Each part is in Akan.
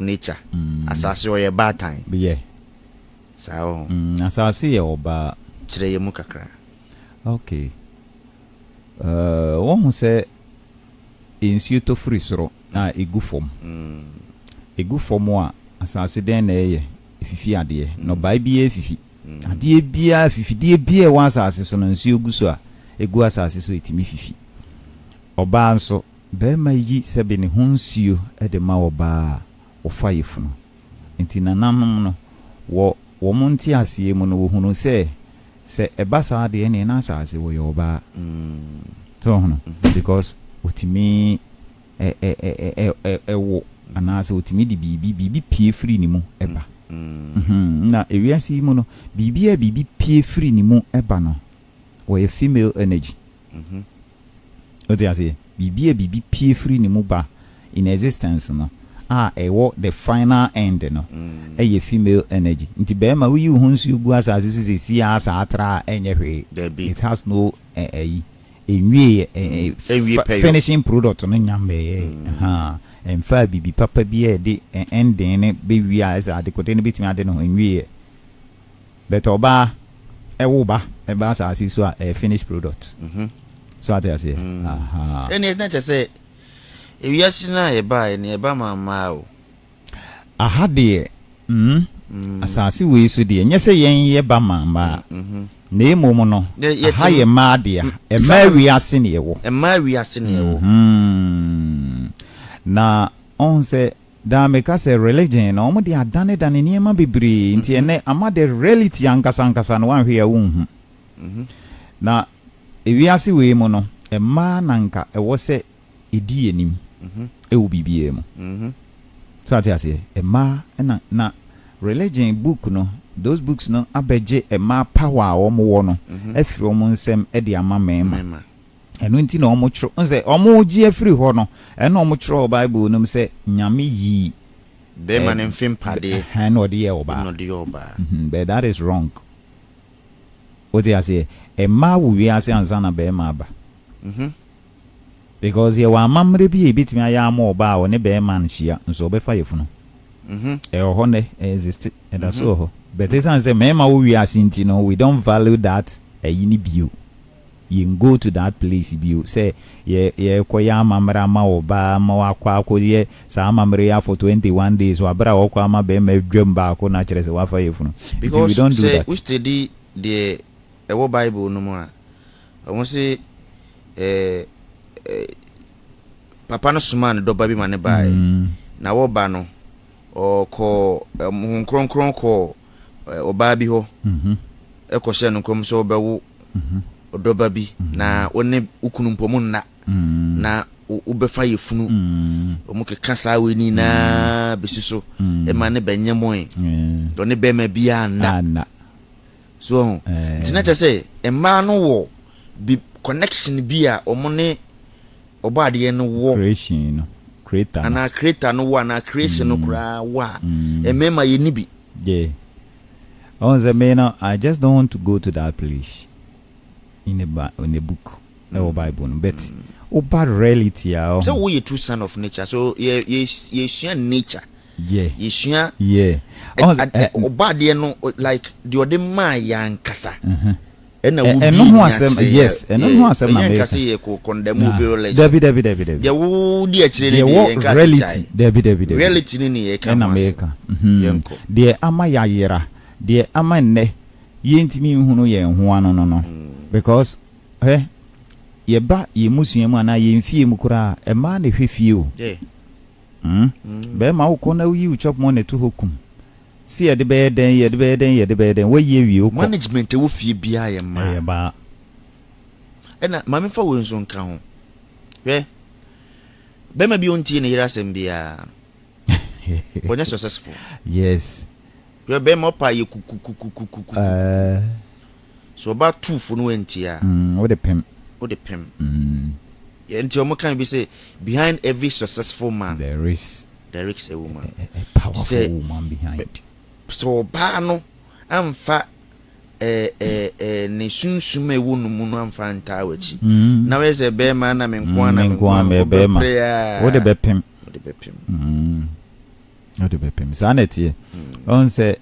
nature. Asase or your bad time. Yeah. So, asase or ba. Chire ye mukakra. Okay. One who say insuo to free soro na egu fom. Egu fom a asase den na eye fifi ade no bai bia fifi. Ade bia fifi de bia wa asase so no nsuo gu so a egu asase so etimi fifi. Oba nso be ma yi sebe ne hunsuo e de ma oba ofa yefunu. Enti nananum no wo monti ase mu no wo hunu se eba sa de ne na asase wo yoba. So no because otimi wo anase otimi di bibi pie free ni mu eba. Na ewiase mu no bibi pie free ni mu eba no wo ye female energy. Oti ase bibi pie free ni mu ba in existence no ewo the final end no ye female energy. Nti be ma wi hu nsu gu asase so si asa atra enye hwe. It has no finishing product no nyambe en fa bibi papa bi e de ending ne be wi as adekote ne bitimi ade no enwie but oba ewo ba e ba asase so a finished product. So I say any na say ewiase na e ba ne e ba mama o aha de asase we so de nye se yen ye ba mama na emom no aha ye ma de e ma wiase ne ewo na on se da meka se religion no mo de adane dane niema bebre nti ene ama de reality ankasa no wanhwe ya wonhu na ewiase we mu no ma nanka ewo se edi enim ewo bibie mu so ati ase ma na religion book no those books no abeje ma power a omo wo no afiri omo nsem e de ama mema eno nti na omo chro nse omo gi afiri ho no eno omo chro bible no se nyame yi be man mfim pade no de ye oba but that is wrong. What I say, a ma we are saying Zana be maba. Because you are mamre be a bit me I am more bow ne be man shia, and so be fire for no. A honor exist, and that's all. But this answer, Mema, we are seeing, we don't value that a uni view. You can go to that place, view. Say, ye, koya mamra ma oba, ma kwa ye, sa mamria for 21 days, or bra or kwa ma be me drum back on naturally, what fire for no. Because we don't do that. We study the ewo Bible no more. I want say papa no suma no do baby mane bai na wo ba no o ko kronkron ko oba bi ho e ko hye no kom so obawo do baby na woni ukunumpomu na ubefa yefunu omuke kasa we ni na besuso e mane banyemon do ne be ma bia na so tina say e ma no wo bi connection bia omone obade ye no wo creation no creator no wa na creation no kra wa e mema ye ni bi on the main I just don't want to go to that place in the book or Bible but about reality so we a true son of nature so ye share nature you share obade no like the other man yan kasa and no asem yes and no asem na me kasa ye ko condemn biology David the wo di akire ni reality David reality ni ye kan na America the ama ya yera the ama nne ye ntimi hunu ye ho ano no because ye ba ye musuamu ana ye mfie mu kura e ma na hwefie o be ma wo kona wi u chop money to hokum see ye de be den we ye wi o management wo fie bia ye ma ye ba ena ma me fa wo nso nka ho be ma bi onti ne yira sem bia wonya successful yes be ma pa ye kukukukukuku so ba two for no entia what the pem nti omo kan bi say behind every successful man there is a woman, a powerful woman behind. So ba no amfa ne sunsume wo no mu no amfa nta wachi na we say be ma na me nko na me nko be ma wo de be pem o de bepem sanete on say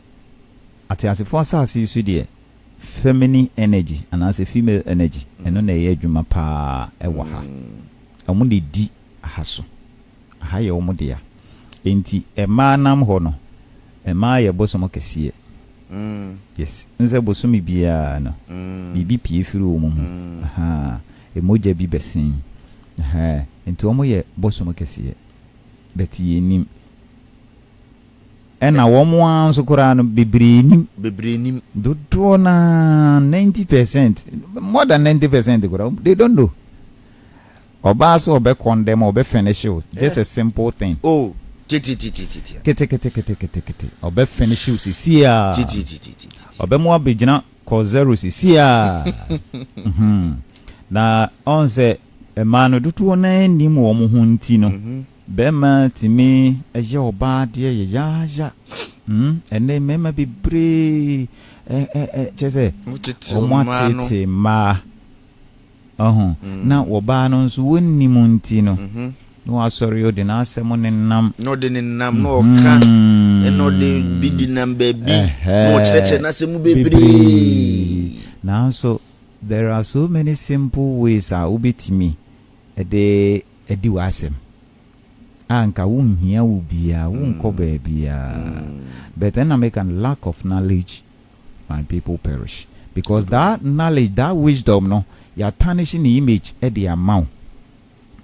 atiasefo asase su de feminine energy and as a female energy eno na ye adwuma pa ewo ha omo de di ahaso aha ye omo de ya enti ema nam ho no ema ye bosomo kese yes nze bosomi bia no bibi pie firi omo aha emoja bi besin aha enti omo ye bosomo kese beti yenim ena womo anso kura no bebrenim dodo na 90% more than 90% kura they don't know oba so obe condemn obe finish it just a simple thing kete obe finish it sia obe mo abegina ko zero sia na on say e manu dodo na nim wo mo ho nti no bema timi eje oba de ye yaja ene mema bibre chese omwatete ma na woba no nso wonni munti no no asori odi na asemo ne nam no de ne nam no ka eno de bidi nam baby no cheche na asemu bebre now so there are so many simple ways a ubitimi edi wasem anka wunhia ubia wunko bebia but then American lack of knowledge my people perish because that knowledge that wisdom no you are tarnishing the image at the amount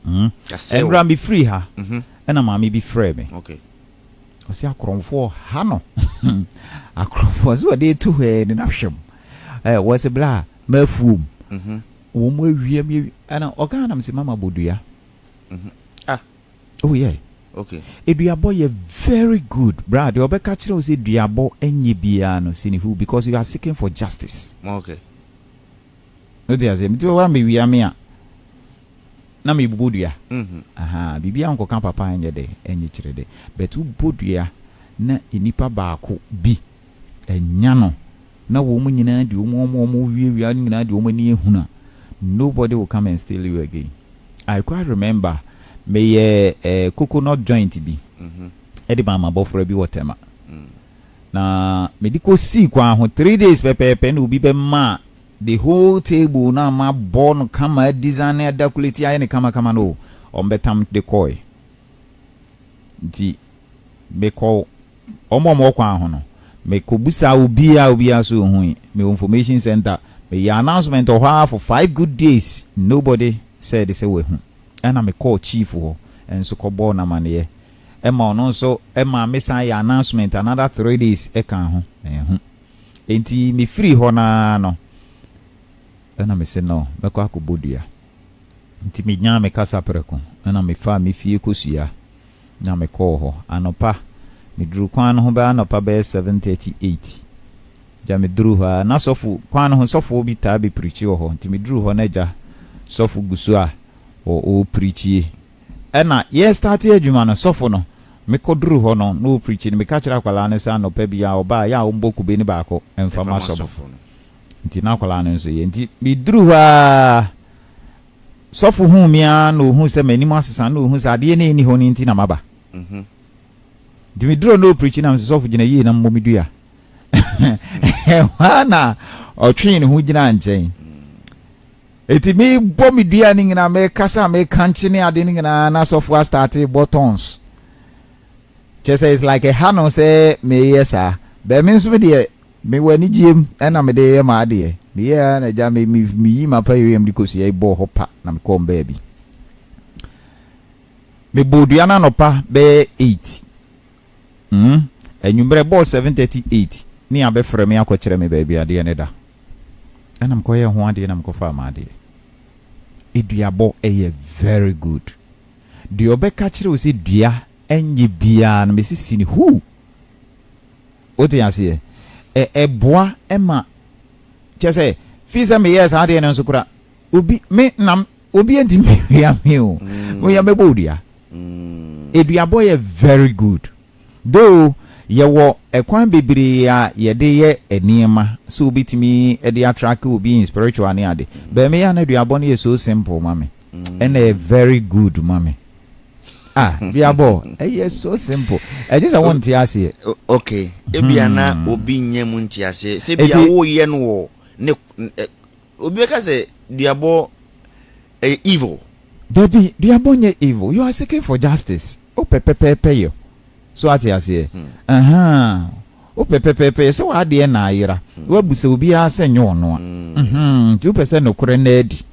and ram be free ha and mama be free me okay o se akromfo ha no akromfo so dey to he ni nahwem was a bla mafum wo mo awiem ana oga na se mama bodua oh yeah okay eduabo ye very good brad you obeka kire o say eduabo enye bia no sini who because you are seeking for justice okay no dey say me to wa me wiame a na me bodua aha bibia nko kan papa enye de enye kire de but u bodua na enipa baako bi enya no na wo mu nyina di wo mu wiewia nyina di wo mu ni ehuna nobody will come and steal you again. I quite remember me coconut joint bi edi ba ma bofro bi wotema na medical see kwa ho 3 days pepe na obi be ma the whole table na ma born kama design adequate aye ne kama no ombetam de koi di be call omo kwa ho no me kobusa obi so hu me information center me ya announcement of her for 5 good days nobody said they say we hu and me call chief ho and so kobo na mane Emma no so Emma mesa ya announcement another 3 days e kan ho enti me free ho na no na me say no me kwa akobodua enti me nya me kasa preko na me fa me fie kosua na me call ho anopa me duru kwan ho ba anopa be 7:38 ja me duru ha na sofu kwan ho sofu bi ta be preach ho enti me duru ho na ja sofu gusua o preach ena ye start adwuma no sofu no me koduru ho no preach ni me ka kira kwala ne sa no pa bia oba ya o mboku be ni baako emfama sofu nti na kwala no nso ye nti me duru ha sofu hu mia no hu se mani masesa no hu se ade ne ni ho ni nti na maba di me duru no preach na sofu gina yi na mmo medua wana o twin hu gina nchen eti me bo medua ni ngina me kasa me kanchi ni ade ni ngina na software start buttons just say it's like a hano say me yesa be me nso de me wani giem na me de ma ade me ya na ja me yi ma pa yem di kosu ye bo hopa na me kom baby me bodua na no pa be 8 enwumbre bo 7:38 ni abefre me akokere me baby ade ne da na me koye ho ade na me kofa ma ade eduabo eye very good di obeka kire o se dua enye bia na me sisi ni hu oti ase boa ema chese fisa me yes ade ne nso kura obi me nam obi enti me ya me o mo ya me bodua eduabo eye very good though ye wo ekwan bebiri ya ye de ye eniema so obi timi e de attract obi in spiritual ani ade be me ya na eduabo no ye so simple mame and a very good mame duabo yes so simple I just want to ask you okay ebia na obi nyem ntiase se bia wo ye no wo ne obi ka say duabo evil baby duabo nye evil you are seeking for justice o pepepepe yo so ati ase o pepepepe so ade na ayira wo busa obi ase nyo no 2% no kure na edi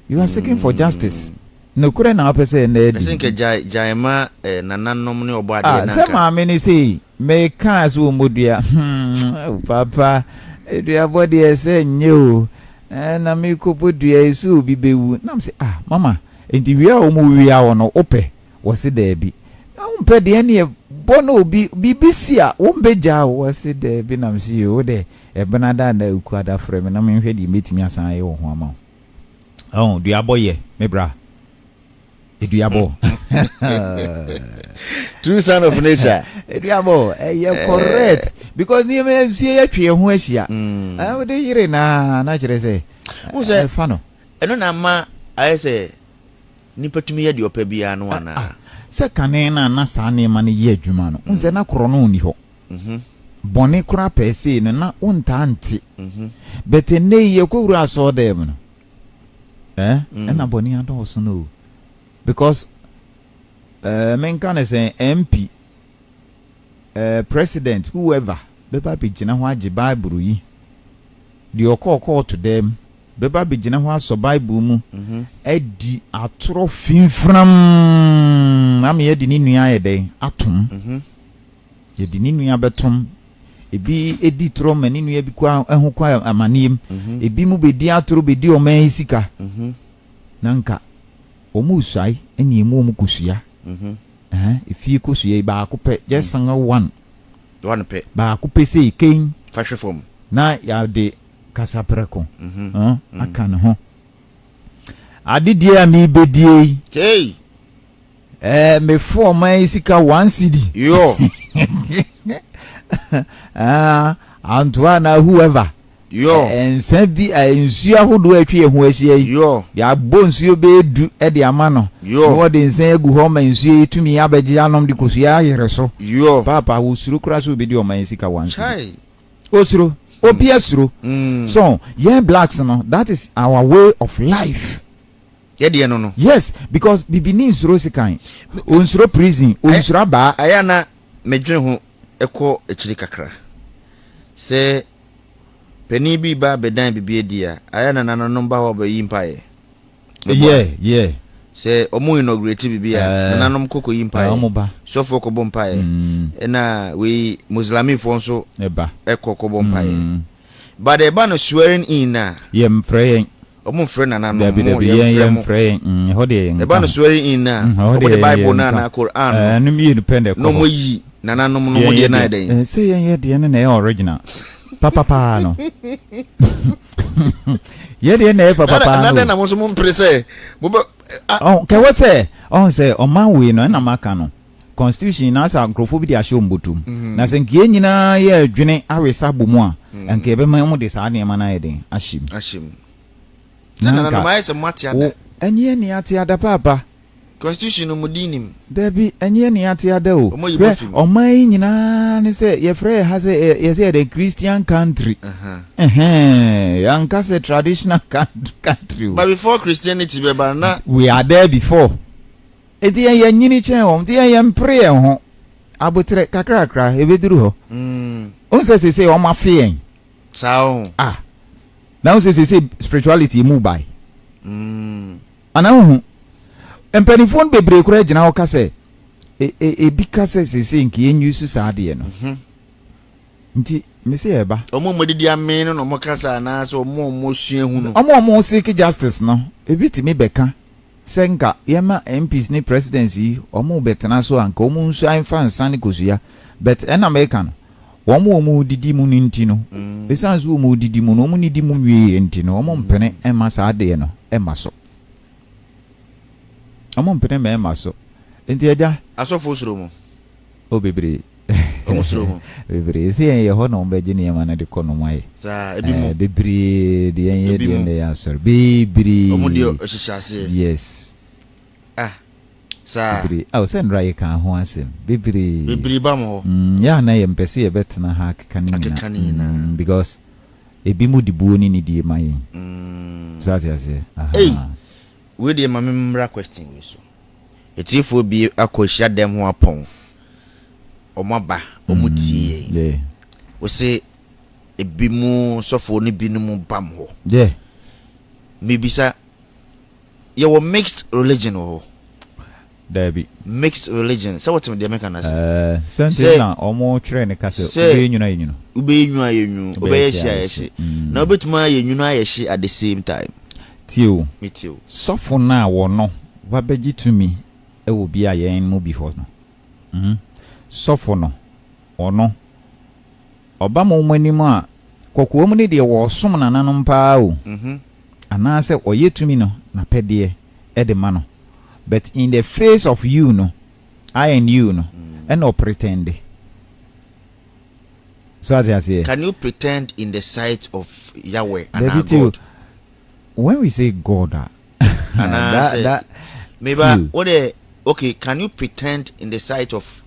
you are seeking for justice no kure na apese na edi think jaima nananom ne obo ade na se ma me ni say me kan so modua papa edua body ese nyo na me ko bodua esu obi bewu na me say mama enti wi a o mu wi a wono ope wo se da bi na umpe de ne bono obi bibisi a wo mbeja wo se da bi na me say o de ebenada na ukuada frame na me hwe di metimi asan ye wo ho ama duabo ye me bra eduabo true son of nature eduabo correct because ni me sie ya twe ho ahia wo de yire na kire se wo se fa no eno na ma aye se nipa tumi ye de opa bia no ana se kane na sa ne ma ne ye adwuma no wo se na koro no ni ho boni kura pese no na unta anti bete ne ye ko wura so dem no na boni ado so no because men can say MP president whoever beba be gina ho age bible yi the okoko to them beba be gina ho aso bible mu edi atoro finfram am ye di ni nua ye den atom ye di ni nua betom ebi edi tro mani nua bi kwa ho kwa amanem ebi mu be di atoro be di o man sika nanka omu sai eni emu omu kusua ifie kusua ba akopɛ just sanga one pe ba akopɛ sei ken fashion form na ya de kasapreko aka ne ho adidie a mi bedie okay me for my sika 1 cedi yo Antoine whoever yo ensa bi ensu ahodo atwe ho ahia yo ya bonsuo be du e de ama no no de nsan egu ho ma nsuo etumi abegi anom de kosua yere so yo papa wo suru kura so be di o man sika 1 chai osuro obi asuro so yeah blacks no that is our way of life ye no yes because bibini nsuro sikan onsuro prison onsuro ba ayana medwen ho eko echiri kakra se peni bi ba bedan bibie dia ayana nananom ba ho ba yimpae yeah se omo inaugurate bibia nananom koko yimpae so for ko bompae na we muslimi fo nso eba ekoko bompae but the ban swearing in na yem praying omo frɛ nananom yem praying ho de the ban swearing in na omo the bible na Quran no mi depend no mo yi nananom no mo de na den say ye de na original papa no ye de na papa no na mo so mo prese mo ke we say o man we no na maka no constitution na sa nkrofo bi de ahye ombotum na se nkie nyina ye adwene awesa bomu a nke be man mo de sa na ma na ye den ashim na mai se mati ada enye ni ati ada papa constitution no mudinim Debi enye ni ati ada o man nyina ne se ye frɛ ha se ye se the Christian country yanka se traditional country but before Christianity be ba na we are there before edi ye nyini chen o edi ye mpre ho abotre kakra ebeduru ho on se o ma fe sao now se spirituality move by ana empenifon bebre kura gina ho kase bi kase se nki enyusu saade no nti me se eba omo modidi amen no mo kasa na so omo sua hu no omo seek justice no ebi ti me beka senka yema MPs ni presidency omo betena so anka omo nsu anfa nsan kosua but en American omo didi mu nti no besanso omo didi mu no omo ni di mu nwie nti no omo mpene ema saade no ema so omo mpene me ema so enti eja asofo suro mo o bebre omo suro mo bebre se ye ho no mbeje ne yema na de kono mai sa ebi mo bebre de ye de ne ya sor bebre omo de ohishase yes sa bibiri send right kan ho asem bibiri ba mo ya na ye mpese ye betena ha kanina because ebi mu dibuo ni die mai so ase we dey ma memra question we so etifo bi akohia dem ho apon omaba omutie we say ebi mu sofo ni bi mu bam ho maybe sa you were mixed religion ho there be mixed religion so what the American say na omo kire ne kase obenyuna yenyuna obeyehia na obetuma yenyuna ayehie at the same time tio me too sofo na wo no wabegi tumi e wo bia yen mu before no sofo no ono oba mo manim a kokowo mu ne de wo som nananom paa o anase oyetumi no na pede e de ma no but in the face of you no I and you no and no pretend so as I say can you pretend in the sight of Yahweh and our God when we say God and that maybe what okay can you pretend in the sight of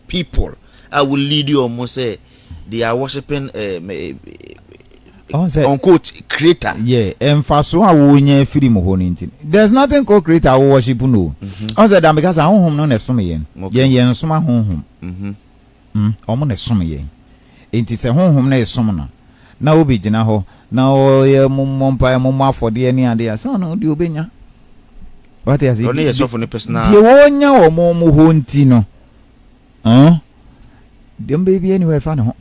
people I will lead you almost say they are worshiping unquote creator emfaso a wo nya firi mo ho nintin there's nothing called creator wo worship no said that because honhom no na som yen som honhom omo na som yen enti se honhom na som na obi gina ho na o ye mompa momma afode ani ade so no di obenya what is it only yourself on personal di wo nya o mo ho nti no dem baby anywhere fa ne ho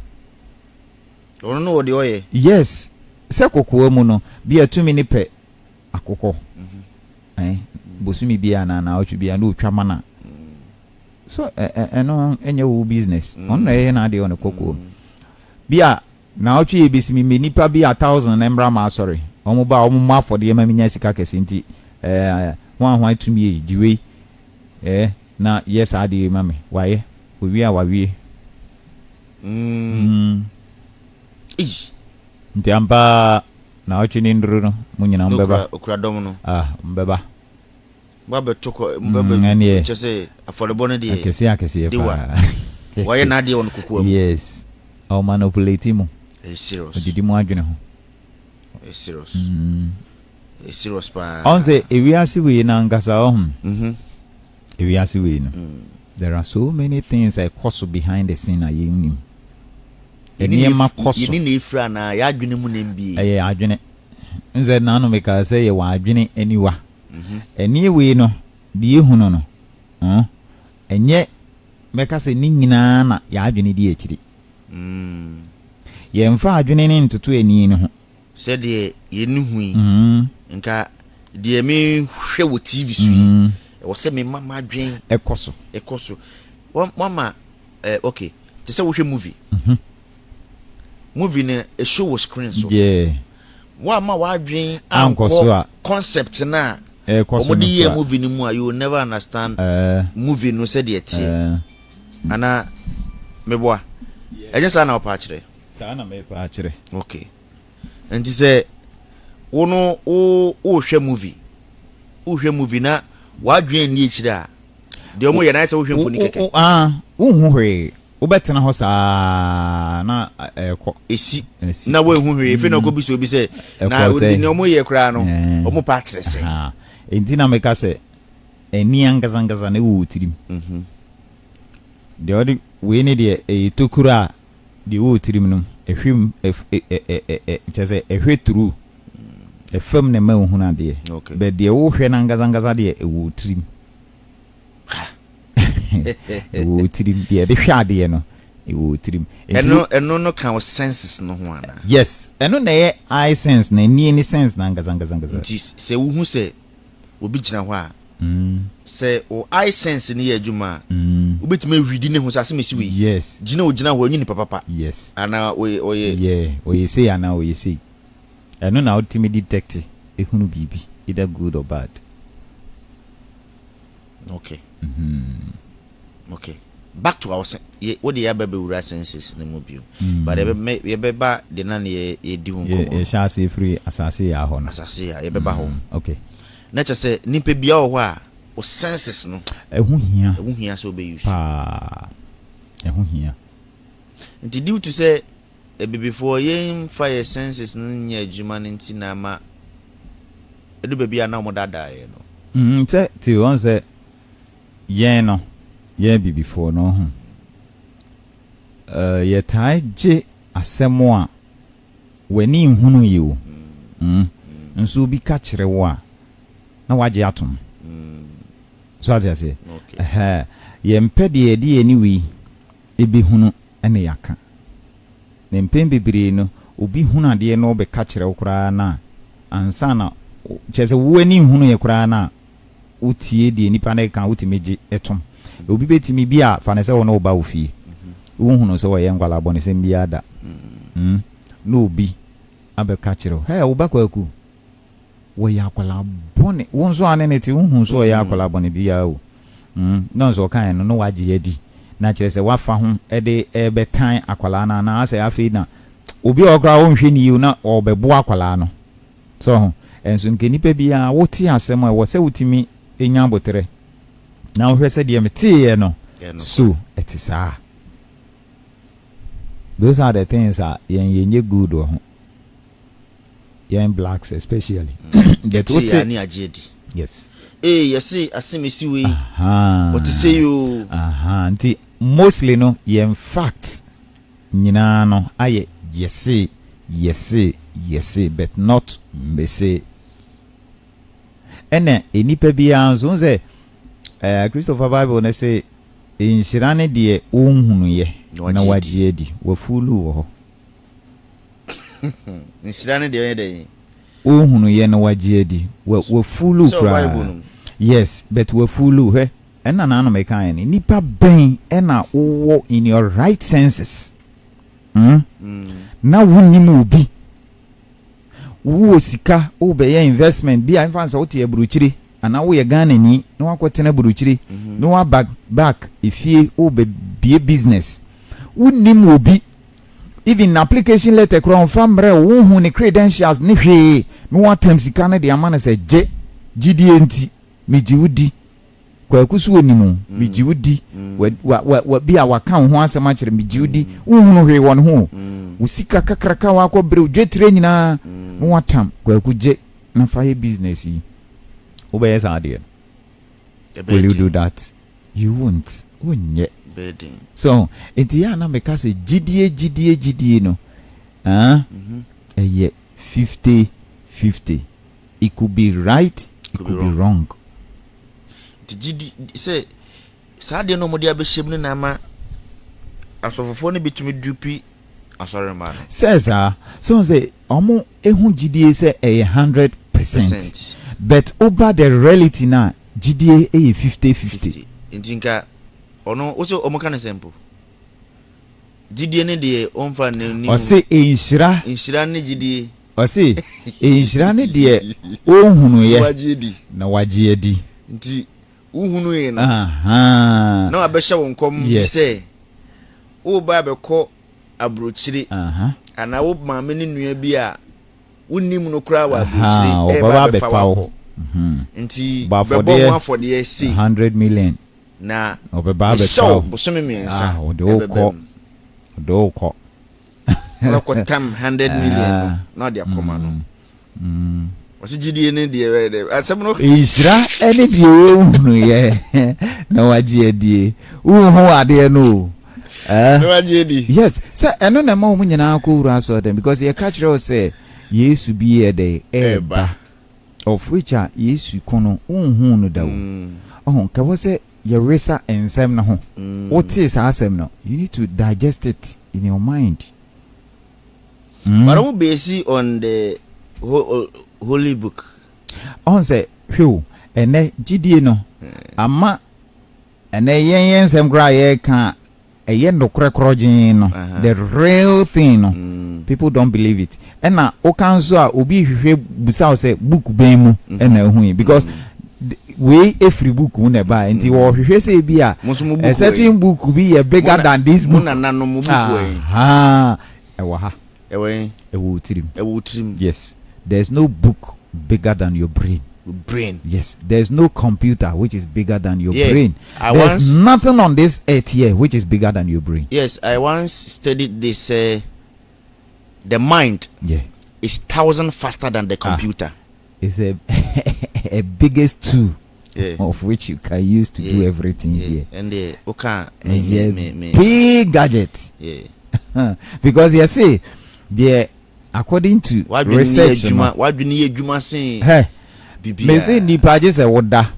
ono no odi oye yes se kokoa mu no bia tumi ni pe akoko bosumi bia na ochu bia no twa mana so eno enye wo business ono na de ono kokoa bia na ochu ye bisimi me nipa bia 1000 embra ma sorry omo ba omo ma afode ma minya sika kese nti hwan tumi e diwe na yes ade ma me waye wawie nti amba na ochi ni nduru no munyina mbeba okura dom no mbeba baba toko mbeba chese affordable ne die akese fa waye na die won kokoa yes o manipulate mu serious odidi mu adwene ho serious pa onse ewiase we na ngasa ewiase we no there are so many things that cause behind the scene are you eniyema koso yini na ifra na ya adwene mu na mbi adwene nze na no meka say ye wa adwene aniwa eniwe no de ehunu no enye meka say ni nyina na ya adwene di ekiri ye mfa adwene ni ntutu eni ni ho se de ye ni hui nka de me hwe wo TV so yi wo se me mama adwen ekoso mama okay te se wo hwe movie ne a show was screen so wa ma wa adwen anko concept na omodi ye movie ni mu you will never understand movie no said yet ana meboa eje sa na opa akire sa na me pa akire okay enti se wono o hwe movie na wa adwen ni akire a de omo ye na se wo hwe mfoni keke wo hwe ubetena ho saa na esi na wo hu hwe efe na ko bi so bi se na odi omo ye kra no omo pa kire se enti na meka se eni angazangaza na wo tirim de odi we ni de tokura de wo tirim no ehwim chese ehwe tru efem ne ma hu na de be de wo hwe na angazangaza de wo tirim wo tirim de hwade no wo tirim eno no kan senses no ho ana yes eno na ye eye sense na ni sense na ngazangaza se wo hu se obi gina ho a se o eye sense ni ye adwuma obetime read ne ho se asem si we yes gina ho anyi ni papa yes ana oye oye say ana oye say eno na ultimate detective ehunu bibi either good or bad okay okay back to our what the baby ura senses the mobile but ye beba de na ye di hu nkomo ye sha say free asase ya ho na asase ya ye beba ho okay na che say nimpe bia ho a o senses no ehu hia so be use ehu hia nti due to say before yen fire senses no nya adwuma nti na ma edu bebia na mo dada ye no ti on say yen no ye before no ye taje asemo a wani hunu yi o nso bi ka kire wo a na waje atom so as I say ye mpede de anyway ebi hunu ene yaka ne mpembe bire no obi hunu ade no be ka kire wo kra na ansa na chese wo ani hunu ye kra na utie de nipa na kan utimeje etom obi betimi bi a fa ne se wo no ba wo fie wo hunu so wo ye ngwala abone se mbi ada no obi abe ka kire wo ba kwaku wo ya kwala bone wo nso anene ti wo hunu so ya kwala bone bi ya o no so kan no waje adi na kire se wafa ho de betan akwala na ase afi na obi okra wo hwe ni na obebo akwala no so enso nke nipa bia wo ti asem wo se wutimi enya botere na wo hwe se de mete no so it is those are the things that yenye good ho yen blacks especially the tote ani agedi yes yes asemesi we what to say you nti mostly no in fact nyina no aye yes but not mese ene enipa bia nso ze Christopher Bible na say inshirane de ohunu ye na waje di wa fulu wo inshirane de ohunu ye na waje di wa fulu kra yes but wa fulu he ena na no mekan ni nipa ben ena wo in your right senses na wunni obi wo sika wo be ye investment bi anfa so tie buruchiri ana wo ye Ghana ni na wakotena buruchiri na wa back ifie wo be bie business wunni obi even application letter kro famre wo hu ni credentials ni hwe no watam sika na de amana se GDNT mejiwudi kwa kusu onimu mejiwudi wa bia waka ho asem a kire mejiwudi wo hu no hwe won ho usika kakraka wa ko bre dwetire nyina no watam kwa kuje na faye business yi obey say will you do that? You won't. Wonye. So enti ya na meka say gidie no eye 50-50. It could be right, it could be wrong. Gidi say sade no modi abehiem na ma asofofo ne bitumi dupi asore man says so say omo ehun gidie say 100%, but over the reality na gidie 50-50. Intinka ono oso omo kan simple gidie ne de onfa ni o say inshira ne gidie o say inshira ne de ohunu ye na waje edi nti uhunu ye na na abehye wonkom say wo ba beko abrochiri ana wo maame ne nua bi a wonnim no kra wa abrochiri e ba befa wo nti bebo afọ de say 100 million na obeba befa wo bosome miensa do ko na ko tam 100 million na de akoma no wasi gidie ne de asem no isra ene de ohunu ye na waje adie uhu ade no yes say eno na ma omu nyina ko wura so dem because ye catch us say Yesu bi ye de eba of which Yesu kono unhu no dawo ka wo say ye resa ensem na ho what is asem no you need to digest it in your mind but we base on the holy book on say hwe ene gidie no ama ene yen ensem gra ye kan eye ndokre krojin no the real thing no people don't believe it ena o kan so a obi hwehwe busa say book ben mu ena hu because we every book we never nti wo hwehwe say bi a a certain book be a bigger than this book na no mu book ewo tirim yes there's no book bigger than your brain brain. Yes, there's no computer which is bigger than your Yeah. brain. There's nothing on this earth here which is bigger than your brain. Yes, I once studied this. The mind is 1,000 faster than the computer. It's a biggest tool of which you can use to do everything here. And the big gadget. Yeah. Because you see, according to research, what do you need saying? Hey, me say ni pages e woda.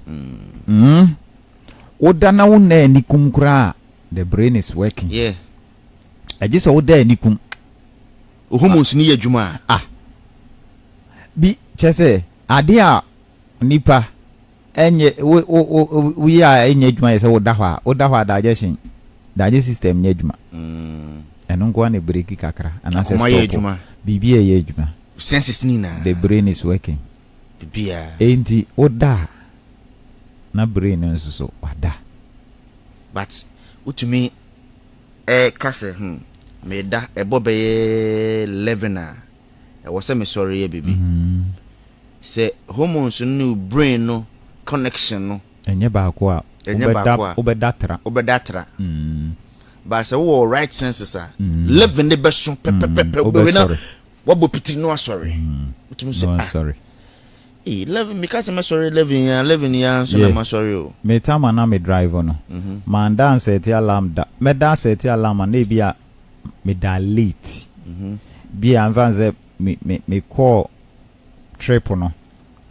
Woda na wona nikum kra. The brain is working. Yeah. I just woda nikum. Hormones ni adwuma. Bi chese ade a nipa enye we are enye adwuma yese woda hwa digestion system nye adwuma. Eno nko na break kakra anase stop. Bibi ye adwuma. Senses ni na. The brain is working. Bibia. Enti oda na brain nso so wada. But utumi kase me da ebobe 11 a was say me sorry baby. Say hormones no brain no connection no. Enye ba ko a obedatra. But say wo right senses are 11 the best so pepe what bo piti no sorry. Utumi say sorry. 11 because I'm sorry 11 years so I'm sorry o. Me time na me drive no. Man dan set alarm da. Me dan set alarm na bia me da late. Bia anvanze me call trip no.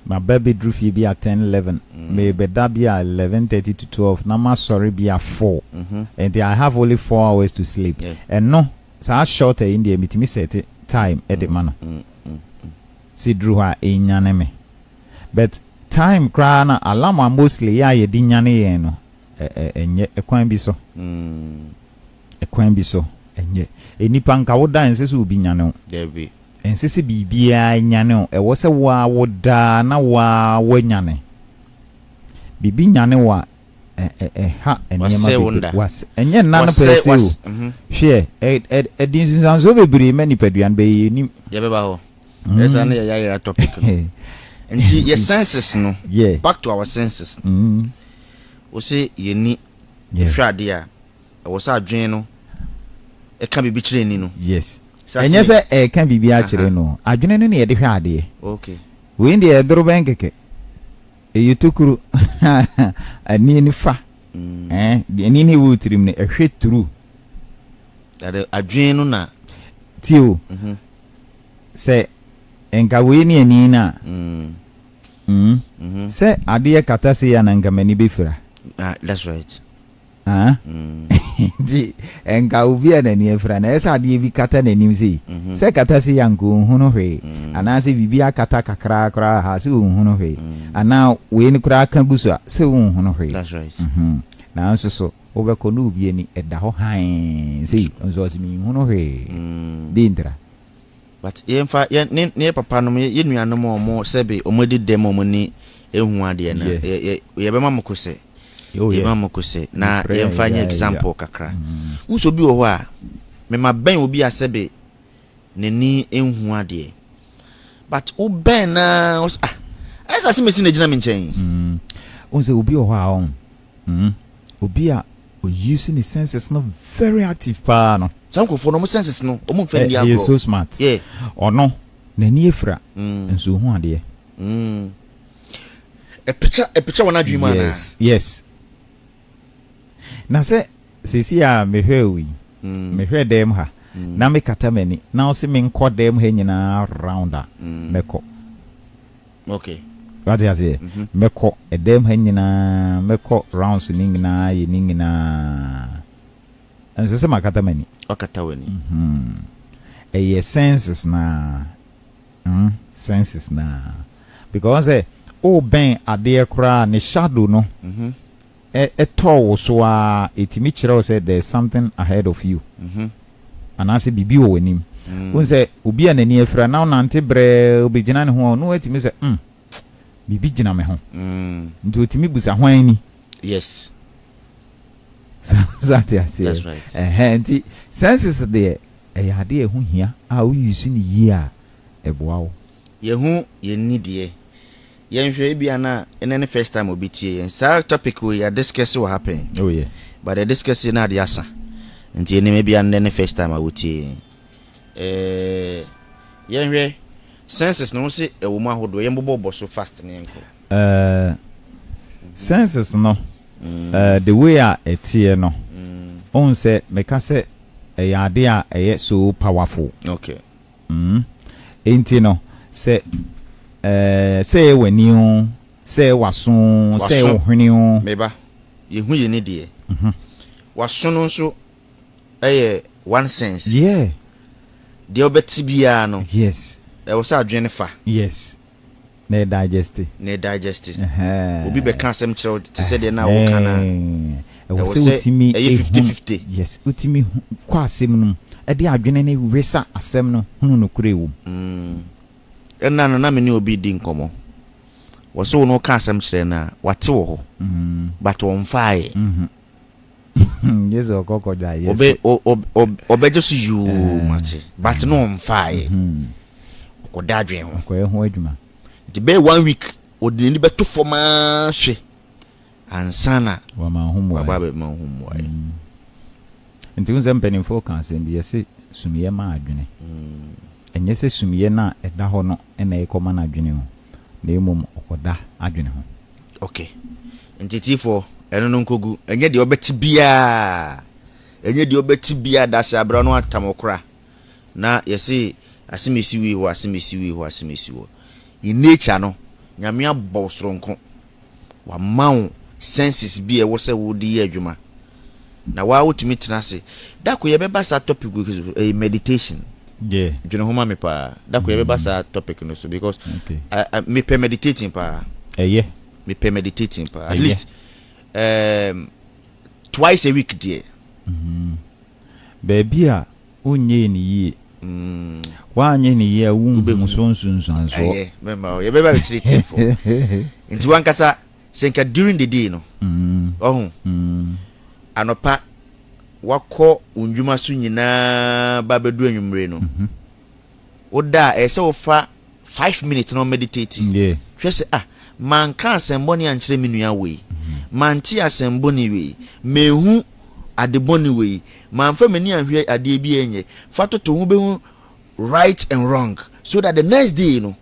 My baby drew fi bia 10-11. Me be da bia 11:30 to 12. Na ma sorry bia 4. And I have only 4 hours to sleep. And no, so short in the me set time at the man. Si drew ha enyane me. But time cry na alarm mostly ya ye di nyane ye no enye ekwan bi so enye enipa nka woda ensese obi nyane o there be ensese bibia nyane o ewo se wa woda na wa wanyane bibi nyane wa ha enyema was enye nana pese o hwe edin sanzo bebiri mani paduan be ni ye beba ho esa na ya topic and your senses no back to our senses we say ye ni hwade a we say adwen no e ka bibi kire ni no yes enye se e ka bibi a kire no adwen no na ye de hwade okay we ndi e doro ben keke e yutukuru ani ni fa ani ni wutrim ne e hwe turu adwen no na tio se enka we ni ani na se ade kata se ya na nka mani befira that's right di enka obi na ni efira na esa ade bi kata na nim se kata se ya nko hunu hwe ana se bibi akata kakra kra ha se hunu hwe ana we ni kra kan gusu se hunu hwe that's right na so obeko no obi ni eda ho han se nzo asimi hunu hwe di ndra. But yemfa ne papa no ye nuanom omo sebe omodi dem omoni ehu ade na ye be mamokose ye mamokose na yemfa nya example kakra unso bi wo ho a me ma ben obi asebe neni ehu ade but o ben na esa se mesi na gina me nchen unso obi wo ho a obi a using the senses no very active pa no sanko for no senses no omo fa ndi agro so smart ono na ni efra nso hu ade e picture wana dwima na yes na se sisi a mehwe wi mehwe dem ha na me kata mani na o se me nko dem ha nyina rounder meko okay what you say meko edem ha nyina meko rounds ni nyina ye ni nyina enso se makata mani okata wani senses na senses na because ben ade kra ne shadow no to so a etimi kire say there's something ahead of you and as bibi wo wanim won say obi anani afira na nante bre obigina ne ho no etimi say bibi gina me ho nti otimi busa hwan ni yes that's right and senses there ya de ehu hia a wo use ni yi a eboa wo ye hu ye ni de yen hwe bia na ene first time obi tie yen sa topic we ya discuss what happen. Oh yeah. But the discuss na de asa. Nti ene bia na first time a wotie. Yen hwe senses no se e wo mu ahodo yen bobo so fast ne enko. Senses no the way etie no on say meka say ade a eye so powerful. Okay. Enti no say say wani o say waso say ohwene o meba ye hu ye ne de waso no so one sense. Yeah. De obeti bia no. Yes. E wo sa adwene fa. Yes. Na digest. Obi be kan asem kire te se de na wo kana. E wo se utimi 50-50. Yes, utimi kwa asem no. E de adwene ne wesa asem no hunu no kure wo. Enna no na me ni obi di nkomo. Wo se wo no kan asem kire na wate wo ho. But won faaye. Yes, okoko ja yes. Obe just you mate. But no on faaye. Ko da adwen ho. Ko e ho adwuma. The be 1 week odini be to forma hwe ansana wa ma homo baba be ma homo ai nti unse mpenifo kan se bi yesi sumiye ma adwene enye se sumiye na eda ho no na ekoma na adwene ho na emom okoda adwene ho. Okay, nti tifo eno no nkogu enye de obeti bia da se abra no atamokra na yesi asimesi wi ho in nature no nyame abɔ soronko wa mawo senses bi e wo se wo di adwuma na wa wotumi tena se da ko ye beba sa topic we meditation. Yeah, dwene homa me pa da ko ye beba sa topic no so because me pe meditating pa yeah me pe meditating pa at least twice a week there. Baby a onye ni yi wanye ni ye wu sonsunsanso remember ye beba treat for nti wankasa senka during the day no anopa wako unjuma so nyina babedu anwumre no oda ese wo fa 5 minutes no meditating hwese man ka asemboni ankyere menua we manti asemboni we mehu adeboni we man fa mani anhwe ade bi enye fa toto hu be hu right and wrong so that the next day you know